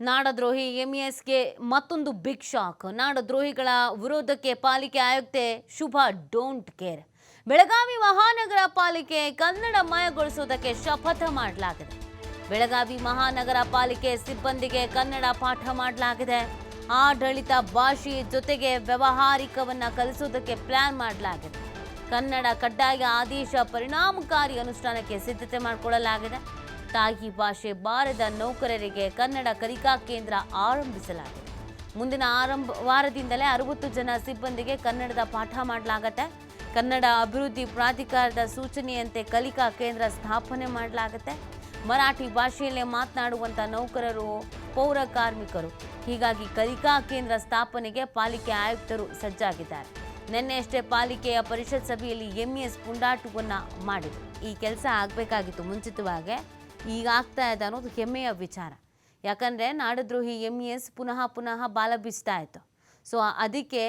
ನಾಡದ್ರೋಹಿ ಎಂಇಎಸ್ಗೆ ಮತ್ತೊಂದು big shock. ನಾಡದ್ರೋಹಿಗಳ ವಿರೋಧಕ್ಕೆ ಪಾಲಿಕೆ ಆಯುಕ್ತೆ Shubha don't care. Belagavi ಮಹಾನಗರ ಪಾಲಿಕೆ ಕನ್ನಡಮಯಗೊಳಿಸುವುದಕ್ಕೆ ಶಪಥ ಮಾಡಲಾಗಿದೆ. ಬೆಳಗಾವಿ ಮಹಾನಗರ ಪಾಲಿಕೆ ಸಿಬ್ಬಂದಿಗೆ ಕನ್ನಡ ಪಾಠ ಮಾಡಲಾಗಿದೆ. ಆಡಳಿತ ಭಾಷೆ ಜೊತೆಗೆ ವ್ಯವಹಾರಿಕವನ್ನ ಕಲಿಸುವುದಕ್ಕೆ ಪ್ಲಾನ್ ಮಾಡಲಾಗಿದೆ. ಕನ್ನಡ ಕಡ್ಡಾಯ ಆದೇಶ ಪರಿಣಾಮಕಾರಿ ಅನುಷ್ಠಾನಕ್ಕೆ ಸಿದ್ಧತೆ ಮಾಡಿಕೊಳ್ಳಲಾಗಿದೆ. ತಾಯಿ ಭಾಷೆ ಬಾರದ ನೌಕರರಿಗೆ ಕನ್ನಡ ಕಲಿಕಾ ಕೇಂದ್ರ ಆರಂಭಿಸಲಾಗಿದೆ. ಮುಂದಿನ ವಾರದಿಂದಲೇ 60 ಜನ ಸಿಬ್ಬಂದಿಗೆ ಕನ್ನಡದ ಪಾಠ ಮಾಡಲಾಗುತ್ತೆ. ಕನ್ನಡ ಅಭಿವೃದ್ಧಿ ಪ್ರಾಧಿಕಾರದ ಸೂಚನೆಯಂತೆ ಕಲಿಕಾ ಕೇಂದ್ರ ಸ್ಥಾಪನೆ ಮಾಡಲಾಗುತ್ತೆ. ಮರಾಠಿ ಭಾಷೆಯಲ್ಲೇ ಮಾತನಾಡುವಂಥ ನೌಕರರು ಪೌರ ಕಾರ್ಮಿಕರು. ಹೀಗಾಗಿ ಕಲಿಕಾ ಕೇಂದ್ರ ಸ್ಥಾಪನೆಗೆ ಪಾಲಿಕೆ ಆಯುಕ್ತರು ಸಜ್ಜಾಗಿದ್ದಾರೆ. ನಿನ್ನೆಯಷ್ಟೇ ಪಾಲಿಕೆಯ ಪರಿಷತ್ ಸಭೆಯಲ್ಲಿ ಎಂಇಎಸ್ ಪುಂಡಾಟವನ್ನು ಮಾಡಿದರು. ಈ ಕೆಲಸ ಆಗಬೇಕಾಗಿತ್ತು ಮುಂಚಿತವಾಗಿ, ಈಗ ಆಗ್ತಾ ಇದೆ ಅನ್ನೋದು ಹೆಮ್ಮೆಯ ವಿಚಾರ. ಯಾಕಂದರೆ ನಾಡದ್ರೋಹಿ ಎಂಇಎಸ್ ಪುನಃ ಬಾಲ ಬೀಸ್ತಾ ಇತ್ತು. ಸೊ ಅದಕ್ಕೆ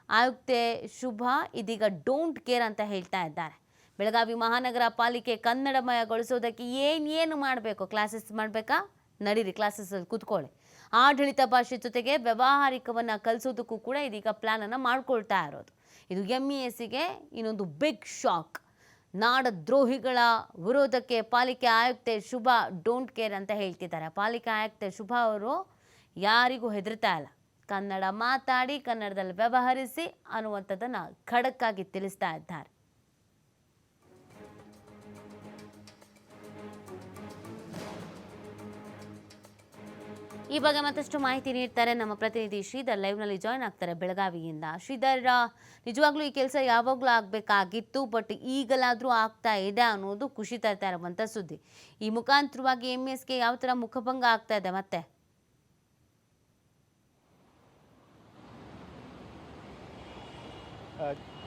ಆಯುಕ್ತೆ ಶುಭಾ ಇದೀಗ ಡೋಂಟ್ ಕೇರ್ ಅಂತ ಹೇಳ್ತಾ ಇದ್ದಾರೆ. ಬೆಳಗಾವಿ ಮಹಾನಗರ ಪಾಲಿಕೆ ಕನ್ನಡಮಯಗೊಳಿಸೋದಕ್ಕೆ ಏನು ಮಾಡಬೇಕು? ಕ್ಲಾಸಸ್ ಮಾಡಬೇಕಾ? ನಡೀರಿ, ಕ್ಲಾಸಸ್ಸಲ್ಲಿ ಕೂತ್ಕೊಳ್ಳಿ. ಆಡಳಿತ ಭಾಷೆ ಜೊತೆಗೆ ವ್ಯಾವಹಾರಿಕವನ್ನು ಕಲಿಸೋದಕ್ಕೂ ಕೂಡ ಇದೀಗ ಪ್ಲ್ಯಾನನ್ನು ಮಾಡ್ಕೊಳ್ತಾ ಇರೋದು. ಇದು ಎಂಇಎಸ್ಸಿಗೆ ಇನ್ನೊಂದು ಬಿಗ್ ಶಾಕ್. ನಾಡದ್ರೋಹಿಗಳ ವಿರೋಧಕ್ಕೆ ಪಾಲಿಕೆ ಆಯುಕ್ತೆ ಶುಭಾ ಡೋಂಟ್ ಕೇರ್ ಅಂತ ಹೇಳ್ತಿದ್ದಾರೆ. ಪಾಲಿಕೆ ಆಯುಕ್ತೆ ಶುಭಾ ಅವರು ಯಾರಿಗೂ ಹೆದರ್ತಾ ಇಲ್ಲ. ಕನ್ನಡ ಮಾತಾಡಿ, ಕನ್ನಡದಲ್ಲಿ ವ್ಯವಹರಿಸಿ ಅನ್ನುವಂಥದ್ದನ್ನು ಖಡಕ್ಕಾಗಿ ತಿಳಿಸ್ತಾ ಇದ್ದಾರೆ. ಈ ಬಗ್ಗೆ ಮತ್ತಷ್ಟು ಮಾಹಿತಿ ನೀಡ್ತಾರೆ ನಮ್ಮ ಪ್ರತಿನಿಧಿ ಶ್ರೀಧರ್. ಲೈವ್ನಲ್ಲಿ ಜಾಯ್ನ್ ಆಗ್ತಾರೆ ಬೆಳಗಾವಿಯಿಂದ. ಶ್ರೀಧರ್, ನಿಜವಾಗ್ಲೂ ಈ ಕೆಲಸ ಯಾವಾಗಲೂ ಆಗಬೇಕಾಗಿತ್ತು, ಬಟ್ ಈಗಲಾದರೂ ಆಗ್ತಾ ಇದೆ ಅನ್ನೋದು ಖುಷಿ ತರ್ತಾ ಇರುವಂಥ ಸುದ್ದಿ. ಈ ಮುಖಾಂತರವಾಗಿ ಎಂಇಎಸ್ಗೆ ಯಾವ ಥರ ಮುಖಭಂಗ ಆಗ್ತಾ ಇದೆ ಮತ್ತೆ?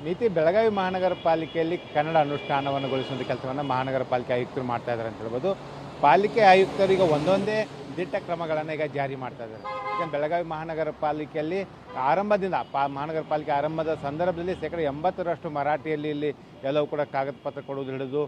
ನೀತಿ ಬೆಳಗಾವಿ ಮಹಾನಗರ ಪಾಲಿಕೆಯಲ್ಲಿ ಕನ್ನಡ ಅನುಷ್ಠಾನವನ್ನುಗೊಳಿಸುವಂಥ ಕೆಲಸವನ್ನು ಮಹಾನಗರ ಪಾಲಿಕೆ ಆಯುಕ್ತರು ಮಾಡ್ತಾ ಇದ್ದಾರೆ ಅಂತ ಹೇಳ್ಬೋದು. ಪಾಲಿಕೆ ಆಯುಕ್ತರು ಈಗ ಒಂದೊಂದೇ ದಿಟ್ಟ ಕ್ರಮಗಳನ್ನು ಈಗ ಜಾರಿ ಮಾಡ್ತಾ ಇದ್ದಾರೆ. ಯಾಕಂದ್ರೆ ಬೆಳಗಾವಿ ಮಹಾನಗರ ಪಾಲಿಕೆಯಲ್ಲಿ ಆರಂಭದಿಂದ ಮಹಾನಗರ ಪಾಲಿಕೆ ಆರಂಭದ ಸಂದರ್ಭದಲ್ಲಿ 80% ಮರಾಠಿಯಲ್ಲಿ ಇಲ್ಲಿ ಎಲ್ಲವೂ ಕೂಡ ಕಾಗದ ಪತ್ರ ಕೊಡೋದು ಹಿಡಿದು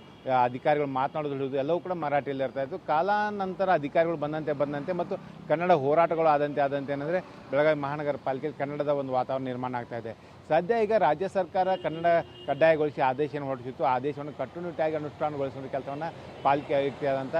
ಅಧಿಕಾರಿಗಳು ಮಾತನಾಡೋದು ಹಿಡಿದು ಎಲ್ಲವೂ ಕೂಡ ಮರಾಠಿಯಲ್ಲಿ ಇರ್ತಾ ಇತ್ತು. ಕಾಲಾನಂತರ ಅಧಿಕಾರಿಗಳು ಬಂದಂತೆ ಮತ್ತು ಕನ್ನಡ ಹೋರಾಟಗಳು ಆದಂತೆ ಏನಂದರೆ ಬೆಳಗಾವಿ ಮಹಾನಗರ ಪಾಲಿಕೆಯಲ್ಲಿ ಕನ್ನಡದ ಒಂದು ವಾತಾವರಣ ನಿರ್ಮಾಣ ಆಗ್ತಾ ಇದೆ. ಸದ್ಯ ಈಗ ರಾಜ್ಯ ಸರ್ಕಾರ ಕನ್ನಡ ಕಡ್ಡಾಯಗೊಳಿಸಿ ಆದೇಶವನ್ನು ಹೊರಡಿಸಿತ್ತು. ಆದೇಶವನ್ನು ಕಟ್ಟುನಿಟ್ಟಾಗಿ ಅನುಷ್ಠಾನಗೊಳಿಸುವ ಕೆಲಸವನ್ನು ಪಾಲಿಕೆ ಆಯುಕ್ತೆಯಾದಂಥ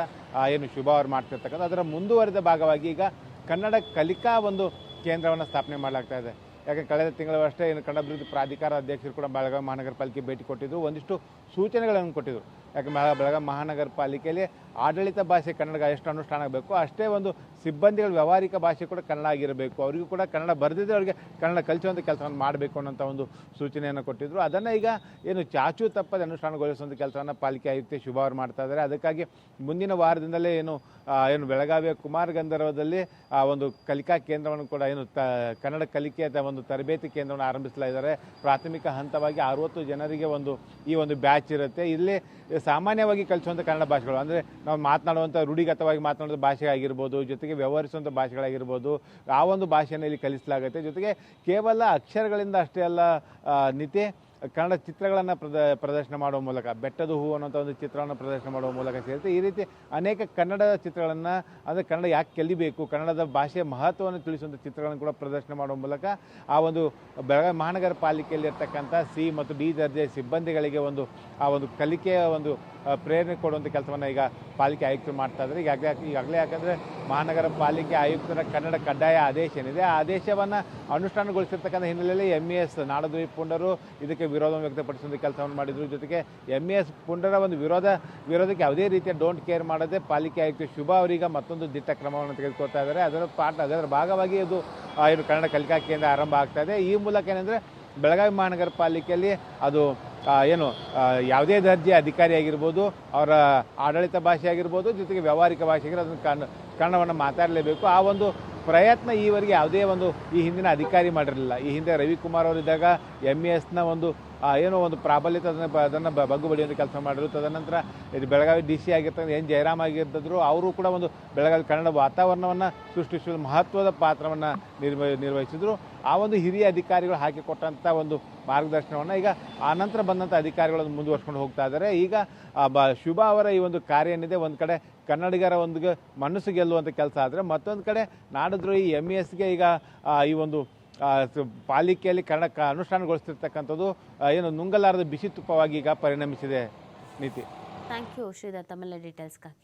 ಏನು ಶುಭಾ ಅವರು ಮಾಡ್ತಿರ್ತಕ್ಕಂಥ ಅದರ ಮುಂದುವರೆದ ಭಾಗವಾಗಿ ಈಗ ಕನ್ನಡ ಕಲಿಕಾ ಒಂದು ಕೇಂದ್ರವನ್ನು ಸ್ಥಾಪನೆ ಮಾಡಲಾಗ್ತಾ ಇದೆ. ಯಾಕೆ ಕಳೆದ ತಿಂಗಳಷ್ಟೇ ಏನು ಕನ್ನಡ ಅಭಿವೃದ್ಧಿ ಪ್ರಾಧಿಕಾರ ಅಧ್ಯಕ್ಷರು ಕೂಡ ಬೆಳಗಾವಿ ಮಹಾನಗರ ಪಾಲಿಕೆ ಭೇಟಿ ಕೊಟ್ಟಿದ್ದರು. ಒಂದಿಷ್ಟು ಸೂಚನೆಗಳನ್ನು ಕೊಟ್ಟಿದ್ದರು. ಯಾಕೆ ಬೆಳಗಾವಿ ಮಹಾನಗರ ಪಾಲಿಕೆಯಲ್ಲಿ ಆಡಳಿತ ಭಾಷೆ ಕನ್ನಡ ಎಷ್ಟು ಅನುಷ್ಠಾನ ಆಗಬೇಕು, ಅಷ್ಟೇ ಒಂದು ಸಿಬ್ಬಂದಿಗಳ ವ್ಯಾವಹಾರಿಕ ಭಾಷೆ ಕೂಡ ಕನ್ನಡ ಆಗಿರಬೇಕು. ಅವರಿಗೂ ಕೂಡ ಕನ್ನಡ ಬರೆದಿದ್ದರೆ ಅವರಿಗೆ ಕನ್ನಡ ಕಲಿಸುವಂಥ ಕೆಲಸವನ್ನು ಮಾಡಬೇಕು ಅನ್ನೋಂಥ ಒಂದು ಸೂಚನೆಯನ್ನು ಕೊಟ್ಟಿದ್ದರು. ಅದನ್ನು ಈಗ ಏನು ಚಾಚು ತಪ್ಪದೆ ಅನುಷ್ಠಾನಗೊಳಿಸುವಂಥ ಕೆಲಸವನ್ನು ಪಾಲಿಕೆ ಆಯುಕ್ತೆ ಶುಭಾ ಅವರು ಮಾಡ್ತಾ ಇದ್ದಾರೆ. ಅದಕ್ಕಾಗಿ ಮುಂದಿನ ವಾರದಿಂದಲೇ ಏನು ಬೆಳಗಾವಿಯ ಕುಮಾರ ಗಂಧರ್ವದಲ್ಲಿ ಒಂದು ಕಲಿಕಾ ಕೇಂದ್ರವನ್ನು ಕೂಡ ಕನ್ನಡ ಕಲಿಕೆ ಒಂದು ತರಬೇತಿ ಕೇಂದ್ರವನ್ನು ಆರಂಭಿಸಲಾಗಿದ್ದಾರೆ. ಪ್ರಾಥಮಿಕ ಹಂತವಾಗಿ 60 ಜನರಿಗೆ ಈ ಒಂದು ಬ್ಯಾಚ್ ಇರುತ್ತೆ. ಇಲ್ಲಿ ಸಾಮಾನ್ಯವಾಗಿ ಕಲಿಸುವಂಥ ಕನ್ನಡ ಭಾಷೆಗಳು ಅಂದರೆ ನಾವು ಮಾತನಾಡುವಂಥ ರೂಢಿಗತವಾಗಿ ಮಾತನಾಡುವ ಭಾಷೆ ಆಗಿರ್ಬೋದು, ಜೊತೆಗೆ ವ್ಯವಹರಿಸುವಂಥ ಭಾಷೆಗಳಾಗಿರ್ಬೋದು, ಆ ಒಂದು ಭಾಷೆಯನ್ನು ಇಲ್ಲಿ ಕಲಿಸಲಾಗುತ್ತೆ. ಜೊತೆಗೆ ಕೇವಲ ಅಕ್ಷರಗಳಿಂದ ಅಷ್ಟೇ ಅಲ್ಲ ನೀತಿ, ಕನ್ನಡ ಚಿತ್ರಗಳನ್ನು ಪ್ರದರ್ಶನ ಮಾಡುವ ಮೂಲಕ, ಬೆಟ್ಟದ ಹೂ ಅನ್ನೋಂಥ ಒಂದು ಚಿತ್ರವನ್ನು ಪ್ರದರ್ಶನ ಮಾಡುವ ಮೂಲಕ ಸೇರಿರುತ್ತೆ. ಈ ರೀತಿ ಅನೇಕ ಕನ್ನಡದ ಚಿತ್ರಗಳನ್ನು, ಅಂದರೆ ಕನ್ನಡ ಯಾಕೆ ಕಲಿಬೇಕು, ಕನ್ನಡದ ಭಾಷೆಯ ಮಹತ್ವವನ್ನು ತಿಳಿಸುವಂಥ ಚಿತ್ರಗಳನ್ನು ಕೂಡ ಪ್ರದರ್ಶನ ಮಾಡುವ ಮೂಲಕ ಆ ಒಂದು ಬೆಳಗಾವಿ ಮಹಾನಗರ ಪಾಲಿಕೆಯಲ್ಲಿ ಇರ್ತಕ್ಕಂಥ ಸಿ ಮತ್ತು ಡಿ ದರ್ಜೆ ಸಿಬ್ಬಂದಿಗಳಿಗೆ ಆ ಒಂದು ಕಲಿಕೆಯ ಒಂದು ಪ್ರೇರಣೆ ಕೊಡುವಂಥ ಕೆಲಸವನ್ನು ಈಗ ಪಾಲಿಕೆ ಆಯುಕ್ತರು ಮಾಡ್ತಾ ಇದ್ದಾರೆ. ಈಗಾಗಲೇ ಯಾಕಂದರೆ ಮಹಾನಗರ ಪಾಲಿಕೆ ಆಯುಕ್ತರ ಕನ್ನಡ ಕಡ್ಡಾಯ ಆದೇಶ ಏನಿದೆ, ಆ ಆದೇಶವನ್ನು ಅನುಷ್ಠಾನಗೊಳಿಸಿರ್ತಕ್ಕಂಥ ಹಿನ್ನೆಲೆಯಲ್ಲಿ ಎಂಇಎಸ್ ನಾಡದ್ರೋಹಿ ಪುಂಡರು ಇದಕ್ಕೆ ವಿರೋಧವನ್ನು ವ್ಯಕ್ತಪಡಿಸುವಂಥ ಕೆಲಸವನ್ನು ಮಾಡಿದರು. ಜೊತೆಗೆ ಎಂಇಎಸ್ ಪುಂಡರ ಒಂದು ವಿರೋಧಕ್ಕೆ ಯಾವುದೇ ರೀತಿಯ ಡೋಂಟ್ ಕೇರ್ ಮಾಡದೆ ಪಾಲಿಕೆ ಆಯುಕ್ತ ಶುಭಾ ಅವರೀಗ ಮತ್ತೊಂದು ದಿಟ್ಟ ಕ್ರಮವನ್ನು ತೆಗೆದುಕೊಳ್ತಾ ಇದ್ದಾರೆ. ಅದರ ಭಾಗವಾಗಿ ಇದು ಕನ್ನಡ ಕಲಿಕಾ ಕೇಂದ್ರ ಆರಂಭ ಆಗ್ತಾ ಇದೆ. ಈ ಮೂಲಕ ಏನಂದರೆ ಬೆಳಗಾವಿ ಮಹಾನಗರ ಪಾಲಿಕೆಯಲ್ಲಿ ಅದು ಯಾವುದೇ ದರ್ಜೆ ಅಧಿಕಾರಿ ಆಗಿರ್ಬೋದು, ಅವರ ಆಡಳಿತ ಭಾಷೆ ಆಗಿರ್ಬೋದು, ಜೊತೆಗೆ ವ್ಯಾವಹಾರಿಕ ಭಾಷೆ ಆಗಿರೋ ಅದನ್ನು ಕನ್ನಡವನ್ನು ಮಾತಾಡಲೇಬೇಕು. ಆ ಒಂದು ಪ್ರಯತ್ನ ಈವರೆಗೆ ಯಾವುದೇ ಈ ಹಿಂದಿನ ಅಧಿಕಾರಿ ಮಾಡಿರಲಿಲ್ಲ. ಈ ಹಿಂದೆ ರವಿಕುಮಾರ್ ಅವರಿದ್ದಾಗ ಎಂಇಎಸ್ನ ಒಂದು ಪ್ರಾಬಲ್ಯತೆ ಅದನ್ನು ಬಗ್ಗು ಬಡಿಯುವಂಥ ಕೆಲಸ ಮಾಡಿದ್ರು. ತದನಂತರ ಇದು ಬೆಳಗಾವಿ DC ಆಗಿರ್ತಕ್ಕಂಥ ಎನ್ ಜಯರಾಮ್ ಆಗಿರ್ತಿದ್ರು. ಅವರು ಕೂಡ ಬೆಳಗಾವಿ ಕನ್ನಡ ವಾತಾವರಣವನ್ನು ಸೃಷ್ಟಿಸುವ ಮಹತ್ವದ ಪಾತ್ರವನ್ನು ನಿರ್ವಹಿಸಿದರು. ಆ ಒಂದು ಹಿರಿಯ ಅಧಿಕಾರಿಗಳು ಹಾಕಿಕೊಟ್ಟಂಥ ಒಂದು ಮಾರ್ಗದರ್ಶನವನ್ನು ಈಗ ಆನಂತರ ಬಂದಂಥ ಅಧಿಕಾರಿಗಳನ್ನು ಮುಂದುವರ್ಸ್ಕೊಂಡು ಹೋಗ್ತಾ ಇದ್ದಾರೆ. ಈಗ ಶುಭಾ ಅವರ ಈ ಒಂದು ಕಾರ್ಯ ಏನಿದೆ, ಒಂದು ಕಡೆ ಕನ್ನಡಿಗರ ಒಂದು ಮನಸ್ಸು ಗೆಲ್ಲುವಂಥ ಕೆಲಸ ಆದರೆ, ಮತ್ತೊಂದು ಕಡೆ ನಾಡದ್ರೋಹಿ MESಗೆ ಈಗ ಈ ಒಂದು ಪಾಲಿಕೆಯಲ್ಲಿ ಕನ್ನಡ ಅನುಷ್ಠಾನಗೊಳಿಸ್ತಿರ್ತಕ್ಕಂಥದ್ದು ಏನು ನುಂಗಲಾರದ ಬಿಸಿ ತುಪ್ಪವಾಗಿ ಈಗ ಪರಿಣಮಿಸಿದೆ. ನೀತಿ. ಥ್ಯಾಂಕ್ ಯು ಶ್ರೀಧರ್ ತಮ್ಮೆಲ್ಲ ಡೀಟೇಲ್ಸ್ಗಾಗಿ.